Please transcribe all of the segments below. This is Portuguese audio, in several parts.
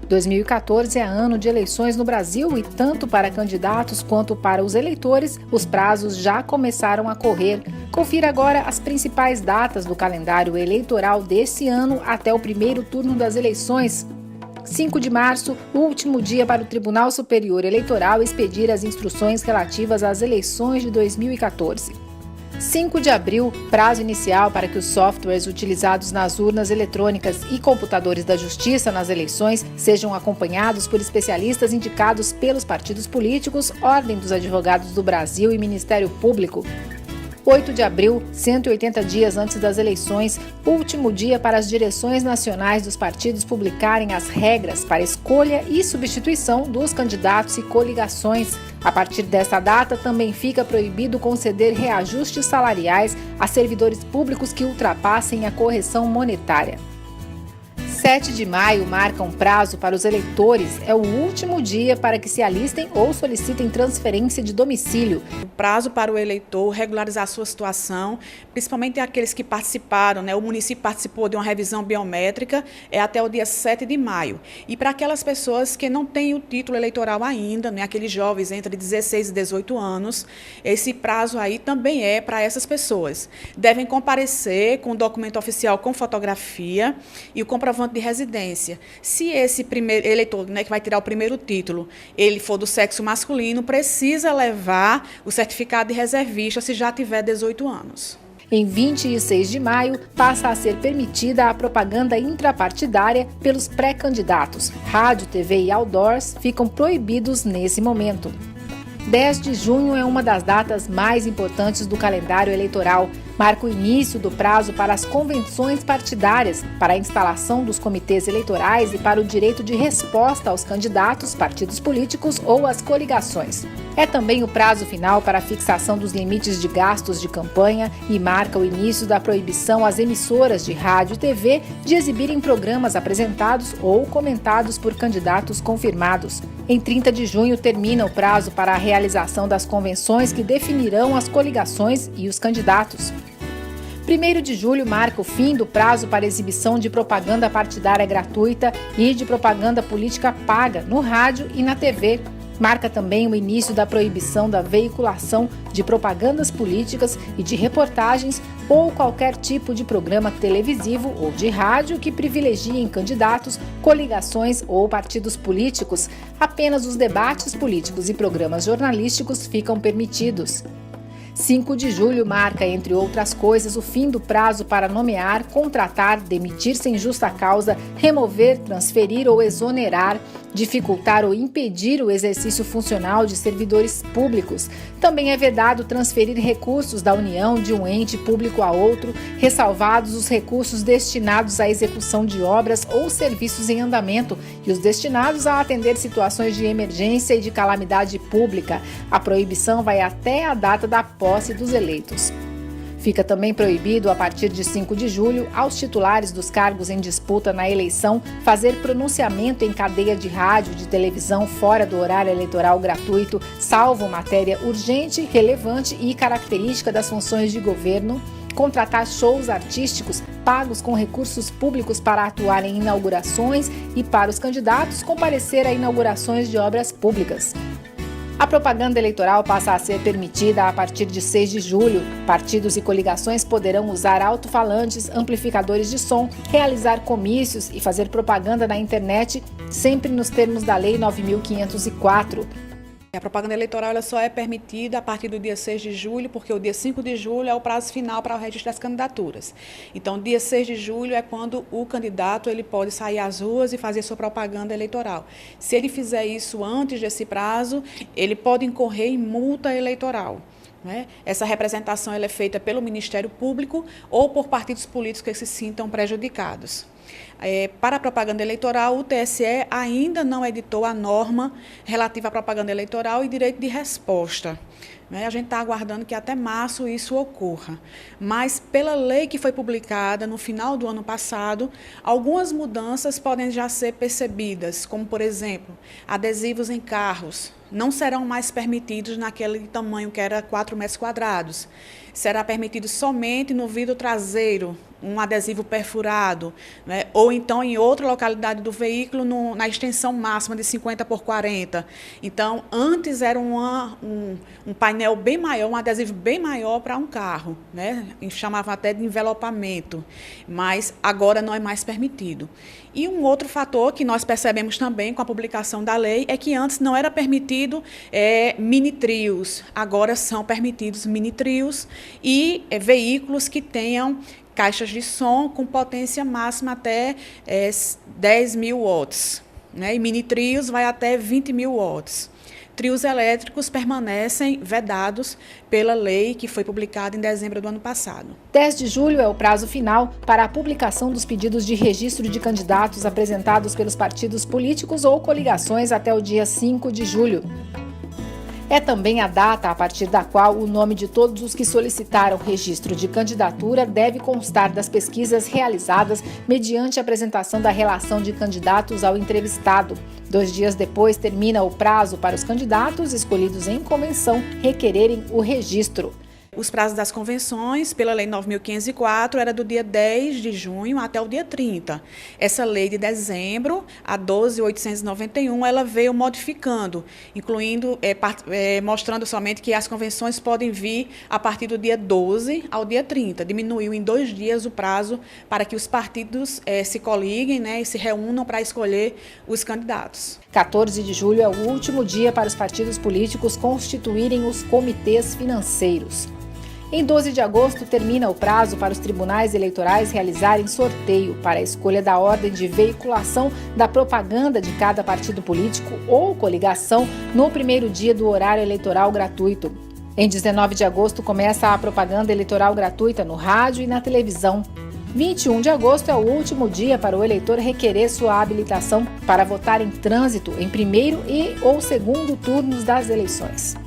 2014 é ano de eleições no Brasil e tanto para candidatos quanto para os eleitores, os prazos já começaram a correr. Confira agora as principais datas do calendário eleitoral desse ano até o primeiro turno das eleições. 5 de março, o último dia para o Tribunal Superior Eleitoral expedir as instruções relativas às eleições de 2014. 5 de abril, prazo inicial para que os softwares utilizados nas urnas eletrônicas e computadores da Justiça nas eleições sejam acompanhados por especialistas indicados pelos partidos políticos, Ordem dos Advogados do Brasil e Ministério Público. 8 de abril, 180 dias antes das eleições, último dia para as direções nacionais dos partidos publicarem as regras para escolha e substituição dos candidatos e coligações. A partir desta data, também fica proibido conceder reajustes salariais a servidores públicos que ultrapassem a correção monetária. 7 de maio marca um prazo para os eleitores. É o último dia para que se alistem ou solicitem transferência de domicílio. O prazo para o eleitor regularizar sua situação, principalmente aqueles que participaram, o município participou de uma revisão biométrica, é até o dia 7 de maio. E para aquelas pessoas que não têm o título eleitoral ainda, aqueles jovens entre 16 e 18 anos, esse prazo aí também é para essas pessoas. Devem comparecer com o documento oficial com fotografia e o comprovante de residência. Se esse primeiro eleitor, que vai tirar o primeiro título, ele for do sexo masculino, precisa levar o certificado de reservista se já tiver 18 anos. Em 26 de maio, passa a ser permitida a propaganda intrapartidária pelos pré-candidatos. Rádio, TV e outdoors ficam proibidos nesse momento. 10 de junho é uma das datas mais importantes do calendário eleitoral. Marca o início do prazo para as convenções partidárias, para a instalação dos comitês eleitorais e para o direito de resposta aos candidatos, partidos políticos ou às coligações. É também o prazo final para a fixação dos limites de gastos de campanha e marca o início da proibição às emissoras de rádio e TV de exibirem programas apresentados ou comentados por candidatos confirmados. Em 30 de junho termina o prazo para a realização das convenções que definirão as coligações e os candidatos. 1º de julho marca o fim do prazo para exibição de propaganda partidária gratuita e de propaganda política paga no rádio e na TV. Marca também o início da proibição da veiculação de propagandas políticas e de reportagens ou qualquer tipo de programa televisivo ou de rádio que privilegiem candidatos, coligações ou partidos políticos. Apenas os debates políticos e programas jornalísticos ficam permitidos. 5 de julho marca, entre outras coisas, o fim do prazo para nomear, contratar, demitir sem justa causa, remover, transferir ou exonerar, dificultar ou impedir o exercício funcional de servidores públicos. Também é vedado transferir recursos da União de um ente público a outro, ressalvados os recursos destinados à execução de obras ou serviços em andamento e os destinados a atender situações de emergência e de calamidade pública. A proibição vai até a data da posse dos eleitos. Fica também proibido, a partir de 5 de julho, aos titulares dos cargos em disputa na eleição fazer pronunciamento em cadeia de rádio, de televisão fora do horário eleitoral gratuito, salvo matéria urgente, relevante e característica das funções de governo, contratar shows artísticos pagos com recursos públicos para atuar em inaugurações e, para os candidatos, comparecer a inaugurações de obras públicas. A propaganda eleitoral passa a ser permitida a partir de 6 de julho. Partidos e coligações poderão usar alto-falantes, amplificadores de som, realizar comícios e fazer propaganda na internet, sempre nos termos da Lei 9.504. A propaganda eleitoral ela só é permitida a partir do dia 6 de julho, porque o dia 5 de julho é o prazo final para o registro das candidaturas. Então, dia 6 de julho é quando o candidato ele pode sair às ruas e fazer sua propaganda eleitoral. Se ele fizer isso antes desse prazo, ele pode incorrer em multa eleitoral. Essa representação ela é feita pelo Ministério Público ou por partidos políticos que se sintam prejudicados. Para a propaganda eleitoral, o TSE ainda não editou a norma relativa à propaganda eleitoral e direito de resposta. A gente está aguardando que até março isso ocorra. Mas, pela lei que foi publicada no final do ano passado, algumas mudanças podem já ser percebidas, como, por exemplo, adesivos em carros não serão mais permitidos naquele tamanho que era 4 metros quadrados. Será permitido somente no vidro traseiro um adesivo perfurado, né? Ou então em outra localidade do veículo, na extensão máxima de 50 por 40. Então, antes era um painel bem maior, um adesivo bem maior para um carro, né? Chamava até de envelopamento, mas agora não é mais permitido. E um outro fator que nós percebemos também com a publicação da lei é que antes não era permitido mini-trios, agora são permitidos mini-trios e veículos que tenham caixas de som com potência máxima até 10.000 watts, né? E mini-trios vai até 20.000 watts. Trios elétricos permanecem vedados pela lei que foi publicada em dezembro do ano passado. 10 de julho é o prazo final para a publicação dos pedidos de registro de candidatos apresentados pelos partidos políticos ou coligações até o dia 5 de julho. É também a data a partir da qual o nome de todos os que solicitaram registro de candidatura deve constar das pesquisas realizadas mediante a apresentação da relação de candidatos ao entrevistado. 2 dias depois termina o prazo para os candidatos escolhidos em convenção requererem o registro. Os prazos das convenções, pela Lei 9.504, era do dia 10 de junho até o dia 30. Essa lei de dezembro, a 12.891, ela veio modificando, incluindo, mostrando somente que as convenções podem vir a partir do dia 12 ao dia 30. Diminuiu em 2 dias o prazo para que os partidos se coliguem, né, e se reúnam para escolher os candidatos. 14 de julho é o último dia para os partidos políticos constituírem os comitês financeiros. Em 12 de agosto, termina o prazo para os tribunais eleitorais realizarem sorteio para a escolha da ordem de veiculação da propaganda de cada partido político ou coligação no primeiro dia do horário eleitoral gratuito. Em 19 de agosto, começa a propaganda eleitoral gratuita no rádio e na televisão. 21 de agosto é o último dia para o eleitor requerer sua habilitação para votar em trânsito em primeiro e ou segundo turnos das eleições.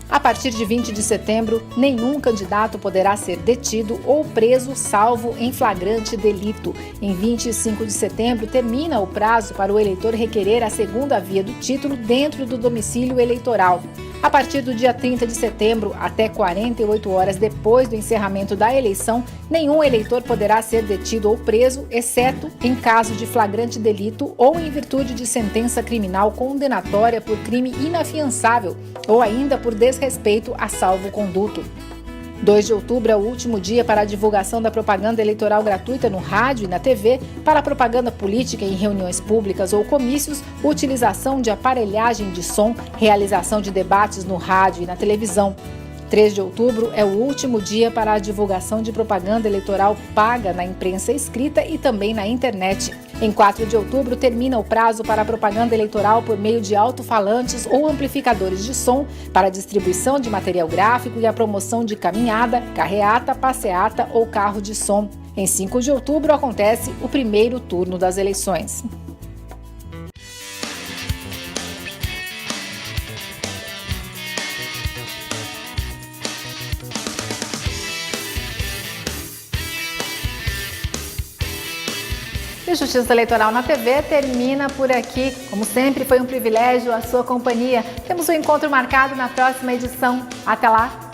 A partir de 20 de setembro, nenhum candidato poderá ser detido ou preso salvo em flagrante delito. Em 25 de setembro, termina o prazo para o eleitor requerer a segunda via do título dentro do domicílio eleitoral. A partir do dia 30 de setembro, até 48 horas depois do encerramento da eleição, nenhum eleitor poderá ser detido ou preso, exceto em caso de flagrante delito ou em virtude de sentença criminal condenatória por crime inafiançável ou ainda por desrespeito a salvo-conduto. 2 de outubro é o último dia para a divulgação da propaganda eleitoral gratuita no rádio e na TV, para a propaganda política em reuniões públicas ou comícios, utilização de aparelhagem de som, realização de debates no rádio e na televisão. 3 de outubro é o último dia para a divulgação de propaganda eleitoral paga na imprensa escrita e também na internet. Em 4 de outubro, termina o prazo para a propaganda eleitoral por meio de alto-falantes ou amplificadores de som para a distribuição de material gráfico e a promoção de caminhada, carreata, passeata ou carro de som. Em 5 de outubro, acontece o primeiro turno das eleições. E Justiça Eleitoral na TV termina por aqui. Como sempre, foi um privilégio a sua companhia. Temos um encontro marcado na próxima edição. Até lá!